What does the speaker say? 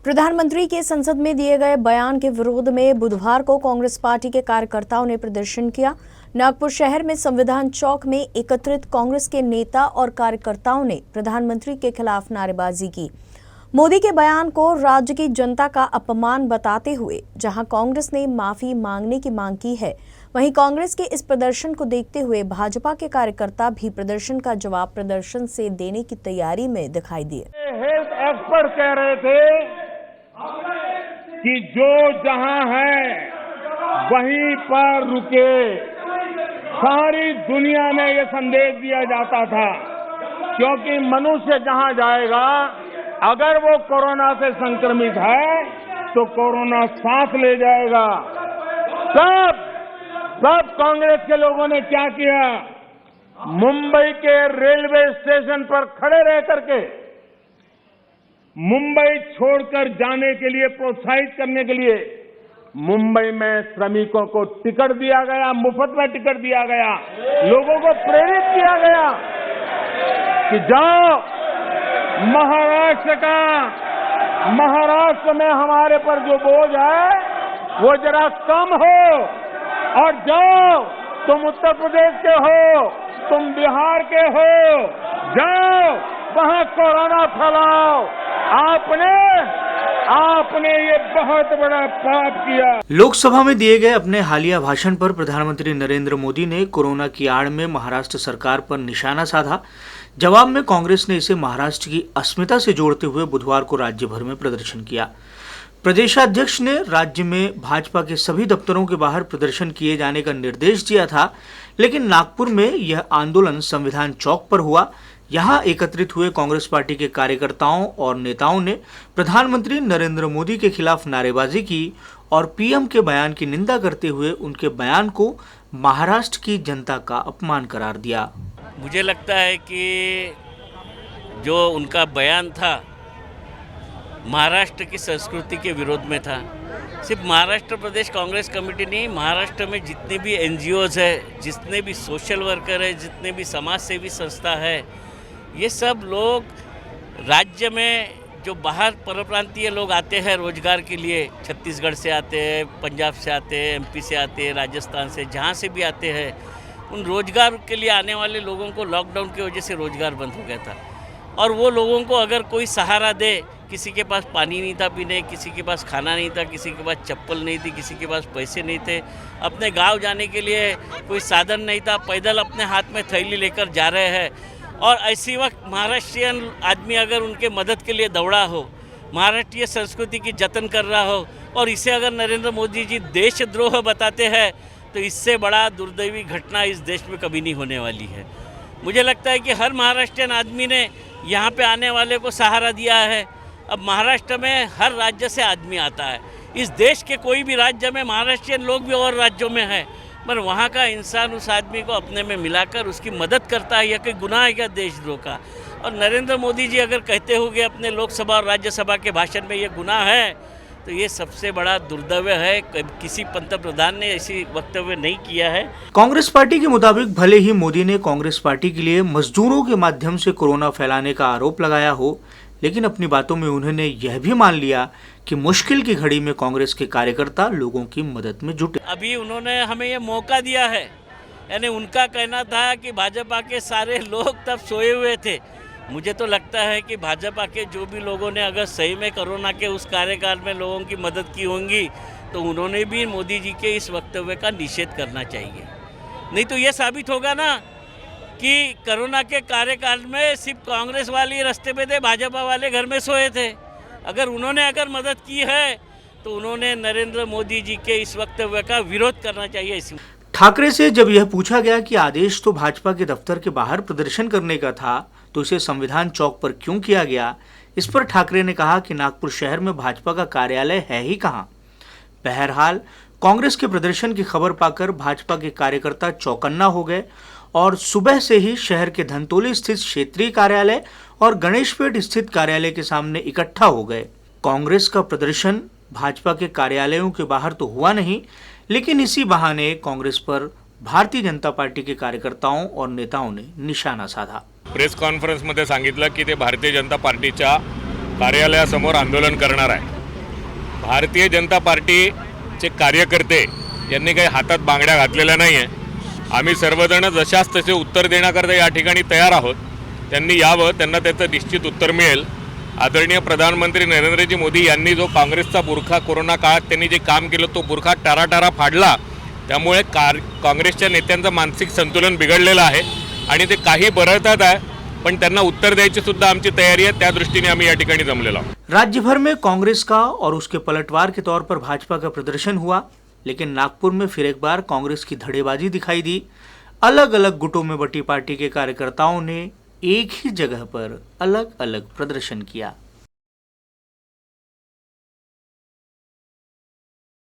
प्रधानमंत्री के संसद में दिए गए बयान के विरोध में बुधवार को कांग्रेस पार्टी के कार्यकर्ताओं ने प्रदर्शन किया। नागपुर शहर में संविधान चौक में एकत्रित कांग्रेस के नेता और कार्यकर्ताओं ने प्रधानमंत्री के खिलाफ नारेबाजी की। मोदी के बयान को राज्य की जनता का अपमान बताते हुए जहां कांग्रेस ने माफी मांगने की मांग की है, वहीं कांग्रेस के इस प्रदर्शन को देखते हुए भाजपा के कार्यकर्ता भी प्रदर्शन का जवाब प्रदर्शन से देने की तैयारी में दिखाई दिए। हेल्थ एक्सपर्ट कह रहे थे कि जो जहां है वहीं पर रुके। सारी दुनिया में ये संदेश दिया जाता था, क्योंकि मनुष्य जहां जाएगा, अगर वो कोरोना से संक्रमित है तो कोरोना सांस ले जाएगा। सब कांग्रेस के लोगों ने क्या किया, मुंबई के रेलवे स्टेशन पर खड़े रह करके मुंबई छोड़कर जाने के लिए प्रोत्साहित करने के लिए मुंबई में श्रमिकों को टिकट दिया गया, मुफ्त में टिकट दिया गया, लोगों को प्रेरित किया गया कि जाओ महाराष्ट्र में हमारे पर जो बोझ है वो जरा कम हो, और जाओ तुम उत्तर प्रदेश के हो, तुम बिहार के हो, जाओ वहां कोरोना फैलाओ। आपने ये बहुत बड़ा पाप किया। लोकसभा में दिए गए अपने हालिया भाषण पर प्रधानमंत्री नरेंद्र मोदी ने कोरोना की आड़ में महाराष्ट्र सरकार पर निशाना साधा। जवाब में कांग्रेस ने इसे महाराष्ट्र की अस्मिता से जोड़ते हुए बुधवार को राज्य भर में प्रदर्शन किया। प्रदेशाध्यक्ष ने राज्य में भाजपा के सभी दफ्तरों के बाहर प्रदर्शन किए जाने का निर्देश दिया था, लेकिन नागपुर में यह आंदोलन संविधान चौक पर हुआ। यहां एकत्रित हुए कांग्रेस पार्टी के कार्यकर्ताओं और नेताओं ने प्रधानमंत्री नरेंद्र मोदी के खिलाफ नारेबाजी की और पीएम के बयान की निंदा करते हुए उनके बयान को महाराष्ट्र की जनता का अपमान करार दिया। मुझे लगता है कि जो उनका बयान था महाराष्ट्र की संस्कृति के विरोध में था। सिर्फ महाराष्ट्र प्रदेश कांग्रेस कमेटी नहीं, महाराष्ट्र में जितने भी एनजीओज है, जितने भी सोशल वर्कर है, जितने भी समाज सेवी संस्था है, ये सब लोग राज्य में जो बाहर परप्रांतीय लोग आते हैं रोजगार के लिए, छत्तीसगढ़ से आते हैं, पंजाब से आते हैं, एमपी से आते हैं, राजस्थान से, जहाँ से भी आते हैं, उन रोजगार के लिए आने वाले लोगों को लॉकडाउन की वजह से रोजगार बंद हो गया था। और वो लोगों को अगर कोई सहारा दे, किसी के पास पानी नहीं था पीने, किसी के पास खाना नहीं था, किसी के पास चप्पल नहीं थी, किसी के पास पैसे नहीं थे, अपने गांव जाने के लिए कोई साधन नहीं था, पैदल अपने हाथ में थैली लेकर जा रहे हैं, और ऐसी वक्त महाराष्ट्रियन आदमी अगर उनके मदद के लिए दौड़ा हो, महाराष्ट्रीय संस्कृति की जतन कर रहा हो, और इसे अगर नरेंद्र मोदी जी देशद्रोह बताते हैं, तो इससे बड़ा दुर्दैवी घटना इस देश में कभी नहीं होने वाली है। मुझे लगता है कि हर महाराष्ट्रियन आदमी ने यहाँ पे आने वाले को सहारा दिया है। अब महाराष्ट्र में हर राज्य से आदमी आता है। इस देश के कोई भी राज्य में महाराष्ट्रियन लोग भी और राज्यों में हैं, पर वहाँ का इंसान उस आदमी को अपने में मिलाकर उसकी मदद करता है। यह कोई गुनाह है क्या देशद्रोह का? और नरेंद्र मोदी जी अगर कहते होंगे अपने लोकसभा और राज्यसभा के भाषण में ये गुनाह है, तो ये सबसे बड़ा दुर्दैव है। किसी पंतप्रधान ने ऐसी वक्तव्य नहीं किया है। कांग्रेस पार्टी के मुताबिक भले ही मोदी ने कांग्रेस पार्टी के लिए मजदूरों के माध्यम से कोरोना फैलाने का आरोप लगाया हो, लेकिन अपनी बातों में उन्होंने यह भी मान लिया कि मुश्किल की घड़ी में कांग्रेस के कार्यकर्ता लोगों की मदद में जुटे। अभी उन्होंने हमें ये मौका दिया है, यानी उनका कहना था कि भाजपा के सारे लोग तब सोए हुए थे। मुझे तो लगता है कि भाजपा के जो भी लोगों ने अगर सही में कोरोना के उस कार्यकाल में लोगों की मदद की होंगी, तो उन्होंने भी मोदी जी के इस वक्तव्य का निषेध करना चाहिए। नहीं तो ये साबित होगा ना कि कोरोना के कार्यकाल में सिर्फ कांग्रेस वाले रास्ते पे थे, भाजपा वाले घर में सोए थे। अगर उन्होंने मदद की है, तो उन्होंने नरेंद्र मोदी जी के इस वक्तव्य का विरोध करना चाहिए। इसमें ठाकरे से जब यह पूछा गया कि आदेश तो भाजपा के दफ्तर के बाहर प्रदर्शन करने का था, तो इसे संविधान चौक पर क्यों किया गया, इस पर ठाकरे ने कहा कि नागपुर शहर में भाजपा का कार्यालय है ही कहां। बहरहाल कांग्रेस के प्रदर्शन की खबर पाकर भाजपा के कार्यकर्ता चौकन्ना हो गए और सुबह से ही शहर के धनतोली स्थित क्षेत्रीय कार्यालय और गणेशपेट स्थित कार्यालय के सामने इकट्ठा हो गए। कांग्रेस का प्रदर्शन भाजपा के कार्यालयों के बाहर तो हुआ नहीं, लेकिन इसी बहाने कांग्रेस पर भारतीय जनता पार्टी के कार्यकर्ताओं और नेताओं ने निशाना साधा। प्रेस कॉन्फरन्समध्ये सांगितलं की ते भारतीय जनता पार्टीच्या कार्यालयासमोर आंदोलन करणार आहे. भारतीय जनता पार्टीचे कार्यकर्ते यांनी काही हातात बांगड्या घातलेल्या नाही आहे. आम्ही सर्वजण जशास तसे उत्तर देण्याकरता या ठिकाणी तयार आहोत. त्यांनी यावं, त्यांना त्याचं निश्चित उत्तर मिळेल. आदरणीय प्रधानमंत्री नरेंद्रजी मोदी यांनी जो काँग्रेसचा बुरखा कोरोना काळात त्यांनी जे काम केलं तो बुरखा टाराटारा फाडला. त्यामुळे काँग्रेसच्या नेत्यांचं मानसिक संतुलन बिघडलेलं आहे आणि ते काही बरळतात आहे, पण त्यांना उत्तर द्यायची सुद्धा आमची तयारी है. त्या दृष्टीने आम्ही या ठिकाणी जमलेलो आहोत. राज्य भर में कांग्रेस का और उसके पलटवार के तौर पर भाजपा का प्रदर्शन हुआ, लेकिन नागपुर में फिर एक बार कांग्रेस की धड़ेबाजी दिखाई दी. अलग अलग गुटों में बटी पार्टी के कार्यकर्ताओं ने एक ही जगह पर अलग अलग प्रदर्शन किया.